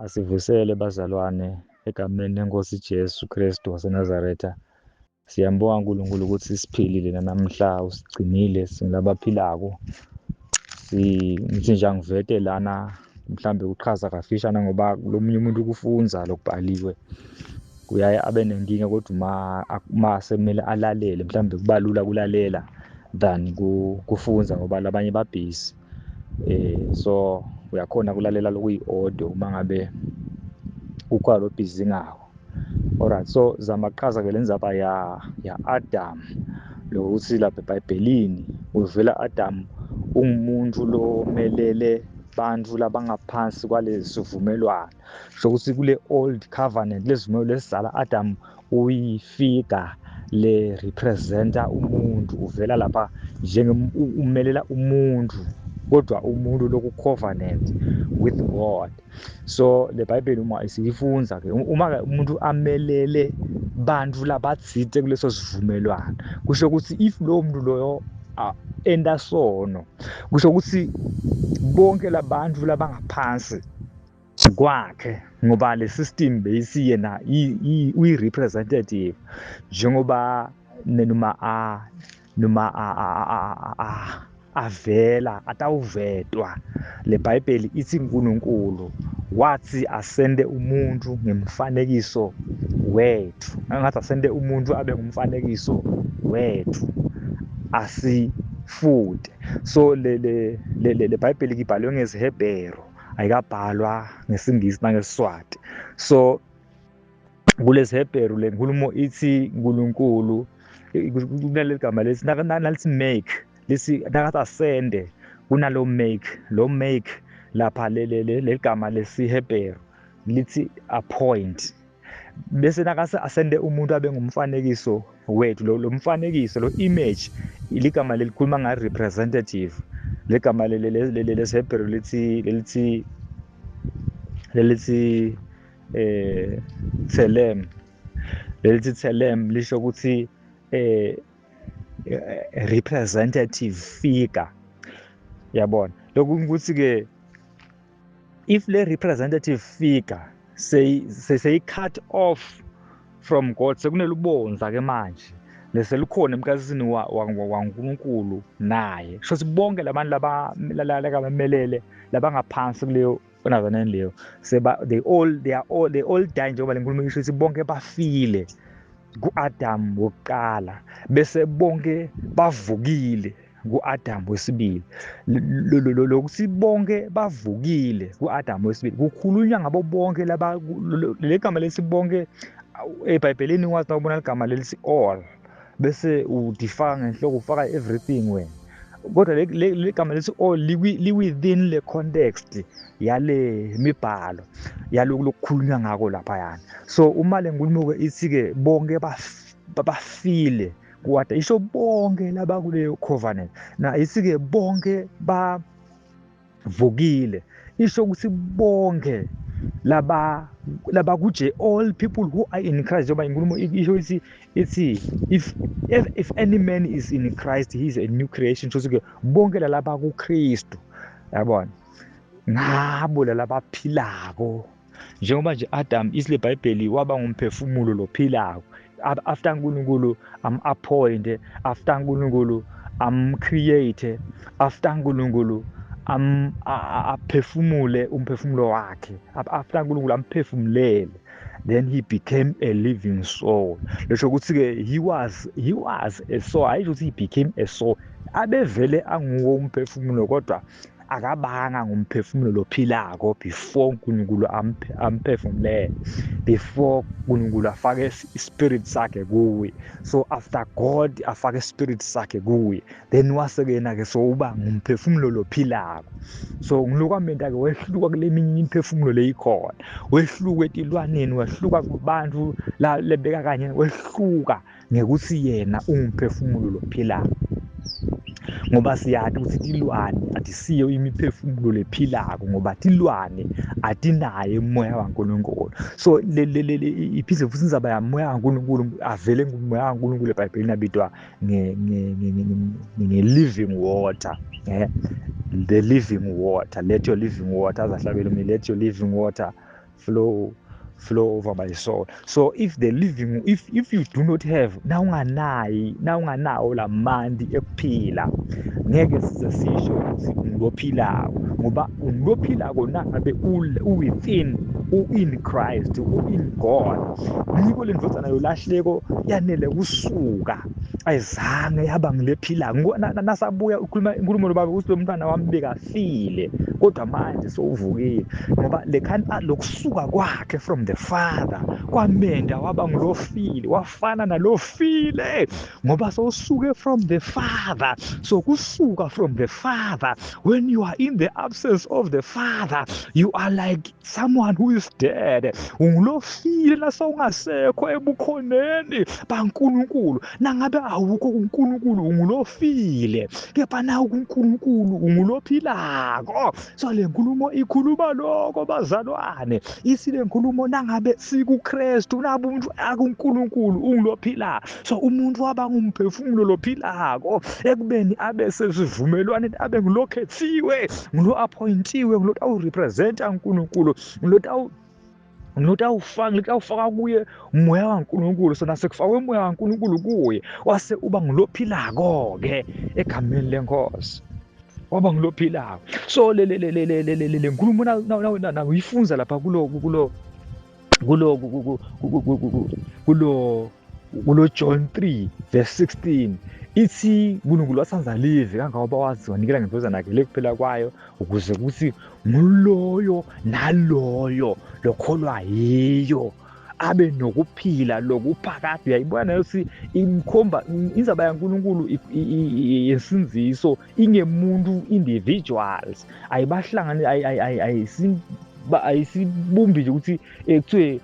Asivusele bazalwane egameni leNkosi Jesu Kristu waseNazaretha. Siyambonga uNkulunkulu ukuthi siphilile namhla usigcinile singabaphilako. Ngithi nje angivete lana mhlambe uqhaza kafishana ngoba lomunye umuntu kufunza lokubhaliwe kuyaye abe nenkinga kodwa uma semele alalele mhlambe kuba lula kulalela than kufunza ngoba labanye babhizi. So uyakhona kulalela lokuyi-audio uma ngabe ukhona lo busy ngawo. Alright, so zama kuqhaza ke lenzaba ya Adam lokuthi lapha eBhayibhelini uvela Adam ungumuntu lo melele bantu labangaphansi kwalesi sivumelwano. Sokuthi kule old covenant lezivumelwano lesizala Adam uyifiga le representa umuntu uvela lapha umelela umuntu kodwa umuntu loku covenant with God. So le Bible uma isiyifunza ke uma umuntu amelele bantu labatsite kuleso sivumelwano kusho ukuthi if lo muntu loyo enda sono kusho ukuthi bonke labantu labangaphansi kwakhe ngoba le system beyisiyena uyi representative njengoba noma avela atawuvetwa. Le Bible ithi uNkulunkulu wathi asende umuntu ngemfanekiso wethu, angathi asende umuntu abe ngumfanekiso wethu asifude. So le Bible ibhalwe ngesiHebheru ayikabhalwa ngesingisi nangeSiswati. So kulesi Hebheru le nkulumo ithi uNkulunkulu kunale gama lesi nalithi make lesi nakathi asende kunalo make lo make lapha le gama lesiHebheru lithi appoint bese nakase asende umuntu abe ngumfanekiso wethu. Lo mfanekiso lo image iligama lelikhuluma nga representative. Le gama lesiHebheru lithi Tselem. Lelithi Tselem lisho ukuthi representative figure. Yabona lokhu ukuthi ke if le representative figure say cut off from God sekunelubonza ke manje leselikhona emkazini waNkulunkulu naye shothi bonke labantu labamelele labangaphansi kuleyo onazaneni leyo they all die njengoba le nkulumo isho ukuthi bonke bafile ku-Adam wokuqala bese bonke bavukile ku-Adam wesibili. Lokuthi bonke bavukile ku-Adam wesibili kukhulunywa ngabo bonke le gama lesi bonke eBhayibhelini wazi nawubona igama lelithi all bese udifaka ngenhloko ufaka everything wena kodwa le gama lelithi all li-within le context yale mibhalo yaloku lokukhulunywa ngako laphayana. So uma le nkulumo-ke ithi-ke bonke bafile kuwada isho bonke laba kuleyo covenant na ithi-ke bonke bavukile isho ukuthi bonke laba kuje all people who are in Christ njengoba inkulumo isho ithi if any man is in Christ he is a new creation. Shothi-ke bonke lalaba kuKristu yabona ngabo lalabaphilako njengoba nje Adam isile Bible waba ngumphefumulo lophilako after uNkulunkulu am-appoint, after uNkulunkulu am-create, after uNkulunkulu aphefumule umphefumulo wakhe, after uNkulunkulu amphefumulele, then he became a living soul. Lesho ukuthi-ke he was a soul. Ayisho ukuthi he became a soul, abevele anguwo umphefumulo kodwa akabanga ngumphefumulo lophilako before uNkulunkulu amphefumulele, before uNkulunkulu afake ispirit sakhe kuye. So after God afake ispirit sakhe kuye then wasekena-ke so uba ngumphefumulo lophilako. So ngilokwamenta-ke wehluka kule minye imiphefumulo leyikhona, wehluka etilwaneni, wehluka kubantu lebeka kanye, wehluka ngekuthi yena ungumphefumulo lophilako. Ngoba siyazi ukuthi tilwane atisiyo imiphefumulo lephilako ngoba tilwane atinaye umoya waNkulunkulu. So iphinde futhi inzaba yamoya waNkulunkulu avele ngumoya waNkulunkulu eBhayibhelini abitwa nge-living water. The living water, let your living water azahlabela let your living water flow over my soul. So if you do not have nawunganawo lamandi ekuphila, ngeke size sisho ukuthi ungilophilayo, ngoba ungilophilayo nangabe within in Christ, in God. Ngiko le ndvodza nayo lahleko yanele kusuka, ayizange yaba ngilephilayo. Nasabuya ukhuluma inkulumo nobaba ukuthi lo mntwana wami bekafile, kodwa manje sowuvukile, ngoba lokusuka kwakhe from the Father kwamenda waba ngilofile, wafana nalofile, ngoba sowusuke from the Father. So kusuka from the Father, when you are in the absence of the Father, you are like someone who is dead. Ungilofile nasawungasekho ebukhoneni baNkulunkulu. Nangabe awukho kuNkulunkulu ungilofile, kepha nawe kuNkulunkulu ungilophilako. So le nkulumo ikhuluma lokho bazalwane, isi le nkulumo nangabe sikuKristu, nabe umuntu akuNkulunkulu ungilophila. So umuntu waba ngumphefumulo lophilako ekubeni abe sesivumelwaneni, abe ngilokhethiwe, ngilo-appointiwe, ngilotawurepresenta uNkulunkulu, ngilotawufaka kuye umoya waNkulunkulu. So nasekufakwe umoya waNkulunkulu kuye, wase uba ngilophilako-ke egameni lenkosi, waba ngilophilako. So le nkulumo na uyifunza lapha kulo John 3:16, ithi uNkulunkulu wasanza live kangangoba wazi wanikela ngendodana yakhe lekuphela kwayo, ukuze kuthi nguloyo naloyo lokholwa yiyo abe nokuphila lokuphakade. Uyayibona ukuthi imkhomba inzaba yaNkulunkulu yesinziso ingemuntu individuals, ayibahlangane, ayisibumbi nje ukuthi kuthiwe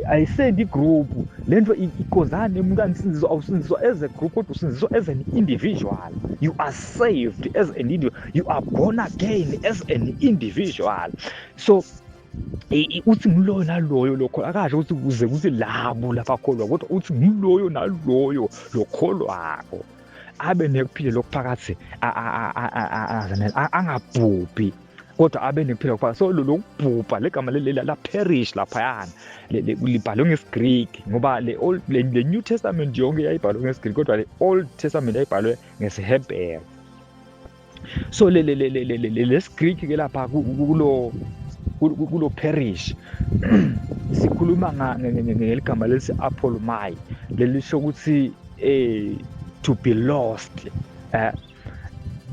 ayisendi group. Lento ikozana emuntwini sinziswa, awusinziswa as a group, kodwa usinziswa as an individual. You are saved as an individual, you are born again as an individual. So uthi ngiloyo naloyo lokho akasho ukuthi kuze kuthi labo labakholwa, kodwa uthi ngiloyo naloyo lokholwako abe nekuphila lokuphakathi, angabhubhi, kodwa abe nekuphila lokuphakathi. So lokubhubha legama la perish laphayana libhalwe ngesiGreek, ngoba le New Testament yonke yayibhalwe ngesiGreek, kodwa le Old Testament yayibhalwe ngesiHebheru. So lesiGreek ke lapha kulo perish sikhuluma ngeligama lesi apolomai, lelisho ukuthi to be lost,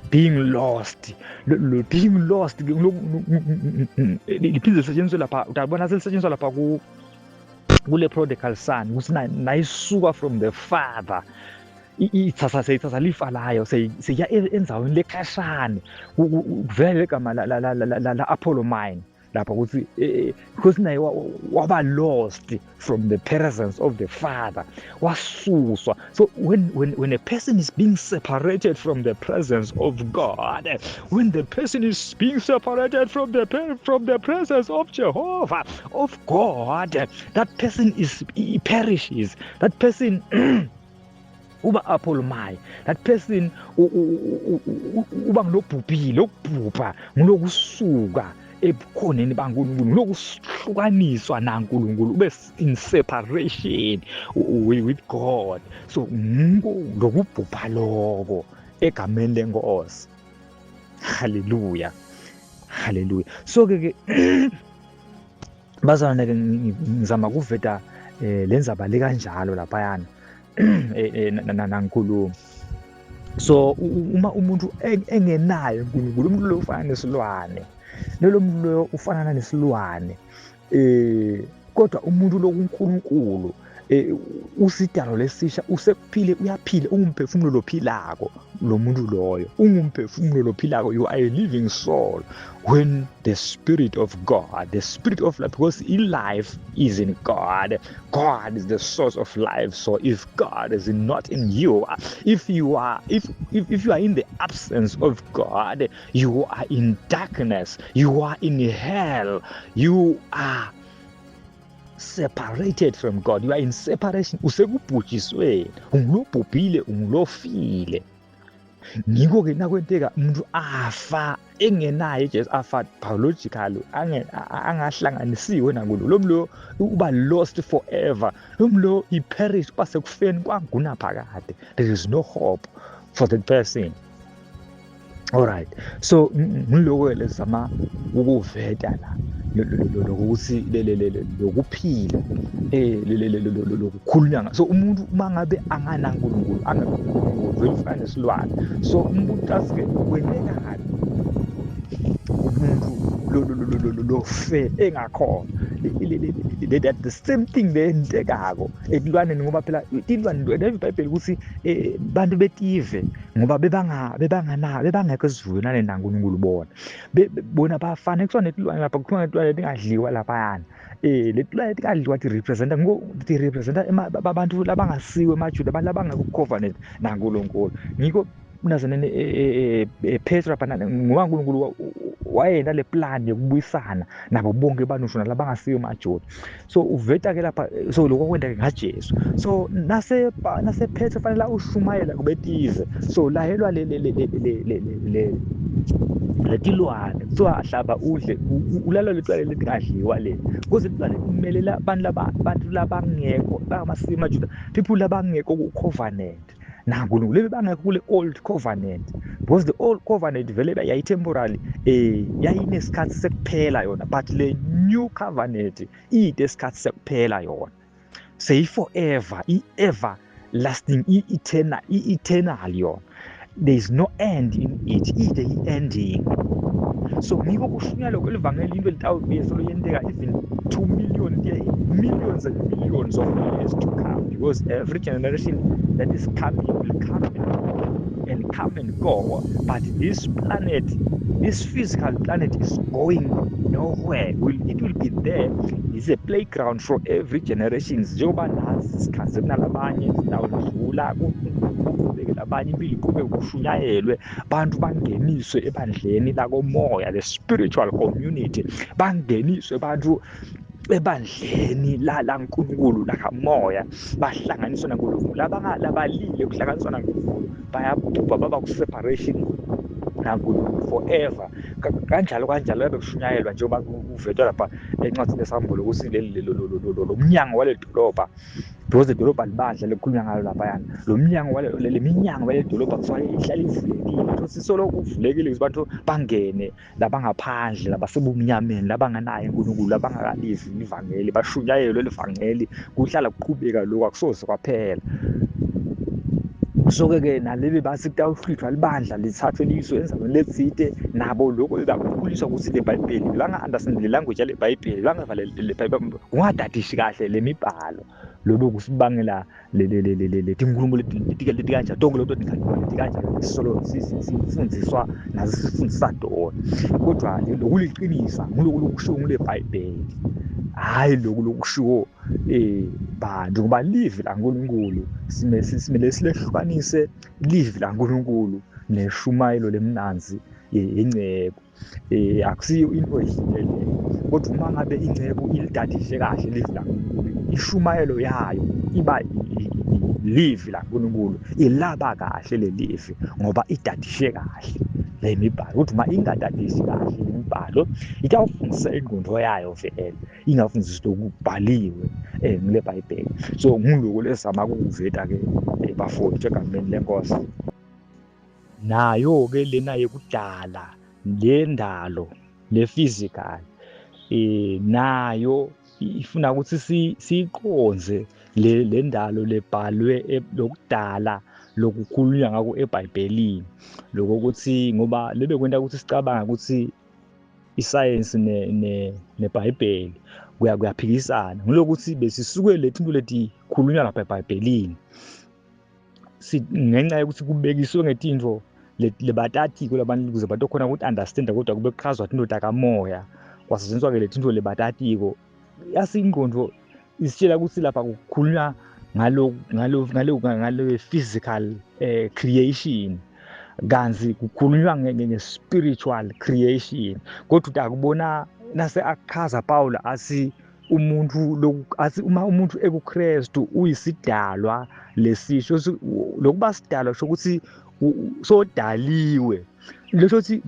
being lost. Being lost liphinde lisetshenziswe lapha, utabona selisetshenziswa lapha kule prodigal son, ukuthi nayisuka from the Father, ithatha lifa layo seya enzaweni lekhashane, kuvela legama la apolomai lapha ukuthi because naye waba lost from the presence of the Father, wasuswa. So when a person is being separated from the presence of God, when the person is being separated from the presence of Jehovah, of God, that person he perishes. That person uba apolomai, that person uba ngilobhubhile, ukubhubha ngilokusuka ebukhoneni baNkulunkulu, lokuhlukaniswa naNkulunkulu, ube in separation with God. So lokubhubha lokho egameni lenkosi. Hallelujah, hallelujah. So ke bazana ngizama kuveta lenzaba lekanjalo laphayana naNkulunkulu. So uma umuntu engenayo uNkulunkulu, umuntu lo ufana nesilwane, lo muntu lo ufana nesilwane, kodwa umuntu lo kuNkulunkulu usidalo lesisha, usekuphile, uyaphila, ungumphefumulo lophilako. Lo muntu loyo ungumphefumulo lophilako. You are a living soul when the Spirit of God, the Spirit of life, because life is in God. God is the source of life. So if God is not in you, if you are in the absence of God, you are in darkness, you are in hell, you are separated from God, you are in separation. Usekubhujisweni, ungilobhubhile, ungilofile. ngiko-ke nakwenteka umuntu afa engenayo ijesu, afa biological, angahlanganisiwe nakulo lo mlo uba lost forever, lo mlo he perish kwasekufeni kwangunaphakade. There is no hope for that person. Alright, so ngiloko lesama ukuveta la lokuthi lokuphila lokukhulunywa. So umuntu mangabe anganaNkulunkulu vele ufana nesilwane. So umuntu asike kwenekani umuntu lo fe engakhona, that the same thing lentekako etilwaneni, ngoba phela itilwane neBhayibheli ukuthi bantu betive ngoba bebangekho esivunane naNkulunkulu bona bafana kusona netilwane lapha, kukhona netilwane letingadliwa laphayana. Letilwane letingadliwa ti-representa abantu labangasiwe emaJuda, abantu labangekho ku-covenant naNkulunkulu. Ngikho nazanene Petru lapha, ngoba uNkulunkulu wayena le plan yokubuyisana nabo bonke abantu shona labangasiyo emaJuda. So uveta-ke lapha, so lokho kwenta-ke ngaJesu. So nase Petru fanele ushumayela kubetive. So layelwa letilwane kuthiwa hlaba udle ulalo letilwane letingadliwa le, because letilwane kumele abantu labangekho bangamasiyo emaJuda, people labangekho ku-covenant naNkulunkulu, lebe bangekho kule old covenant, because the old covenant vele yayi-temporary, yayinesikhathi sekuphela yona, but le new covenant iyide isikhathi sekuphela yona, seyi-forever, i-everlasting, i-eternal yona. There is no end in it, ide i-ending. So ngiko kushunyalwa kwelivangeli into litawubuyeselo yenteka even 2 million, millions and millions of years to come, because every generation that is coming will come and go, but this planet, this physical planet is going nowhere. It will be there. It's a playground for every generation. Njengoba nazi isikhathi kunalabanye zidawudlula kuqhubekela abanye impilo iqhubeke kushunyayelwe, abantu bangeniswe ebandleni lakomoya, the spiritual community, bangeniswe abantu ebandleni laNkulunkulu lakamoya, bahlanganiswa naNkulunkulu. Labalile kuhlanganiswa naNkulunkulu bayabhubha baba ku-separation naNkulunkulu forever. Kanjalo yabe kushunyayelwa njengoba kuvetwa lapha encwadini leSambulo ukuthi lo mnyango wale dolobha, because idolobha libandla lekukhulunywa ngalo laphayana, lo mnyango le minyango yale dolobha kufanele ihlale ivulekile, ukuthi isoloko uvulekile ukuze abantu bangene, labangaphandle, labasebumnyameni, labanganayo uNkulunkulu, labangakalivi ivangeli, bashunyayelwe livangeli, kuhlala kuqhubeka lokhu, akusoze kwaphela. So-ke nalebe bathi kutawuhlwithwa libandla lithathwe liyiswe enzaweni lethile, nabo lokho bebakhuliswa ukuthi le Bhayibheli banga-understand le language yale Bhayibheli, bangeva le Bhayibheli, kungadadishi kahle le mibhalo, lobo kusibangela tinkulumo leti kanjalo, tonke lokho leti kanjalo sisolo sifundiswa nazo sifundisa tona, kodwa lokhu liqinisa ngilokhu lokushiwo ngule Bhayibheli, hayi lokhu lokushiwo bantu, ngoba livi laNkulunkulu simele silehlukanise livi laNkulunkulu neshumayelo lemnanzi yengcebo. Akusiyo into ehlile leyo, kodwa uma ngabe ingcebo ilidadishe kahle livi laNkulunkulu, ishumayelo yayo iba livi laNkulunkulu, ilaba kahle le livi ngoba idadishe kahle le mibhalo. Ukuthi uma ingadadishi kahle le mibhalo, itawufundisa ingqondo yayo vele, ingafundisi lokubhaliwe ngile Bhayibheli. So ngiloko lesizama ukuveta-ke bafowethu egameni leNkosi. Nayo-ke lena yekudala le ndalo le physical, nayo ifuna ukuthi siyiqonze le ndalo lebhalwe lokudala lokukhulunywa ngako eBhayibhelini, lokuthi ngoba lebe kwenta ukuthi sicabanga ukuthi isayensi neBhayibheli kuyaphikisana, ngilokuthi besisuke lethu leti khulunywa lapha eBhayibhelini ngenxa yokuthi kubekiswe ngetinto lebatatiko labantu ukuze bathi khona ukuthi understand, kodwa kube kuchazwa into takamoya, kwasetshenziswa-ke letinto lebatatiko. Yasingqondo isitshela ukuthi lapha kukhulunywa ngalo physical creation, kanzi kukhulunywa nge-spiritual creation. Kodwa utakubona nase akachaza Paul asi uma umuntu ekuKristu uyisidalwa lesisho lokuba sidalwa shokuthi sodaliwe. Lesho ukuthi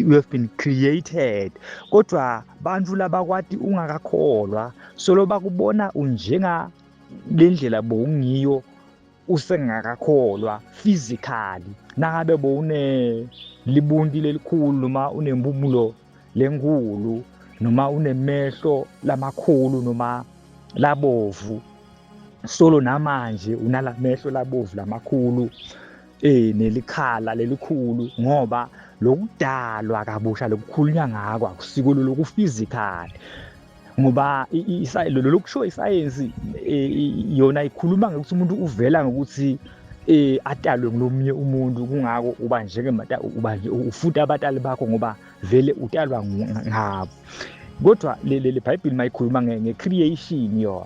we have been created. Kodwa bantu labakwati ungakakholwa solo bakubona unjenga lendlela bowungiyo usengakakholwa physically. Nangabe bowune libunti lelikhulu noma unempumulo lenkulu noma unemehlo lamakhulu noma labovu, solo namanje unalamehlo labovu lamakhulu nelikhala lelikhulu, ngoba lokudalwa kabusha lokukhulunywa ngakho akusiko lokhu physical. Ngoba lokusho isayensi yona ikhuluma ngokuthi umuntu uvela ngokuthi atalwe ngulomunye umuntu, kungako uba ufuta abatali bakho ngoba vele utalwa ngabo. Kodwa le Bible mayikhuluma nge-creation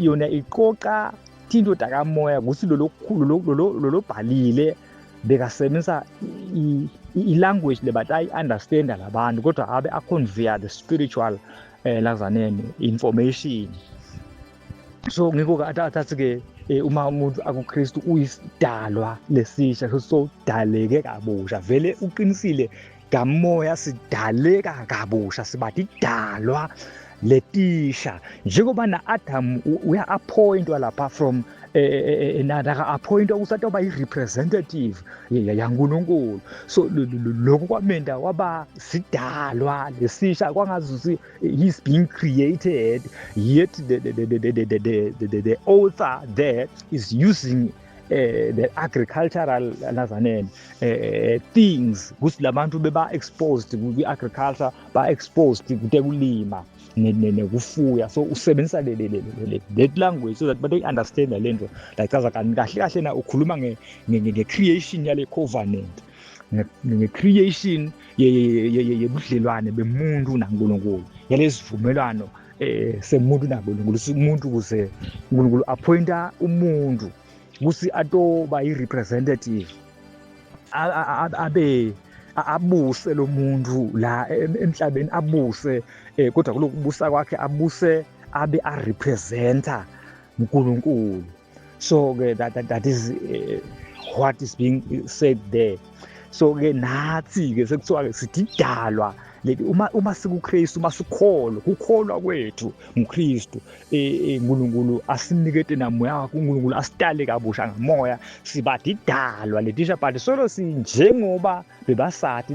yona iqoqa into takamoya kuthi lo bhalile bekasebenzisa i-language lebatayi-understanda labantu, kodwa abe a-convey the spiritual lazanene information. So ngikho athathi-ke uma umuntu akuKristu uyisidalwa lesisha sodaleke kabusha, vele uqinisile kamoya sidaleka kabusha, sibathi idalwa letisha. Njengoba na-Adam uya-appointwa lapha from naka-appointwa ukuthi atoba yi-representative yaNkulunkulu. So lokhu kwamenda waba sidalwa lesisha, kwangazuthi he's being created, yet the author there is using the agricultural things ukuthi labantu beba-exposed kwi-agriculture, ba-exposed kutekulima nekufuya. So usebenzisa that language so that batoyi-understand lento. Like kahle kahle na ukhuluma nge-creation yale covenant, nge-creation yebudlelwane bemuntu naNkulunkulu, yalesivumelwano semuntu naNkulunkulu. Umuntu kuze uNkulunkulu appointa umuntu kusi atoba yi-representative, abe abuse lo muntu la emhlabeni, abuse kodwa kuloku kubusa kwakhe abuse abe a-representa uNkulunkulu. So ke that is what is being said there. So ke nathi ke sekuthiwa ke sidalwa uma sikuKristu, uma sikholwa, ukukholwa kwethu nguKristu, uNkulunkulu asinikete namoya wakhe, uNkulunkulu asitale kabusha ngamoya, sibadidalwa letisha. But solo sinjengoba bebasathi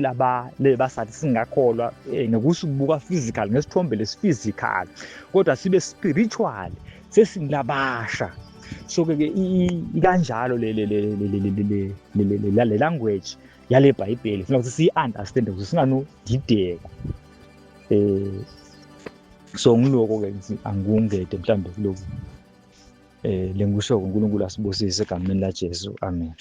lebasathi singakholwa ngekusubuka physical, ngesithombe lesiphysical, kodwa sibe spiritual, sesinabasha. So ke ikanjalo le language yale Bhayibheli funa ukuthi siyi-understand ukuthi singanodideka. So ngiloko ke ngithi angikungede mhlambe kuloko lenkusho uNkulunkulu asibusise egameni laJesu, amen.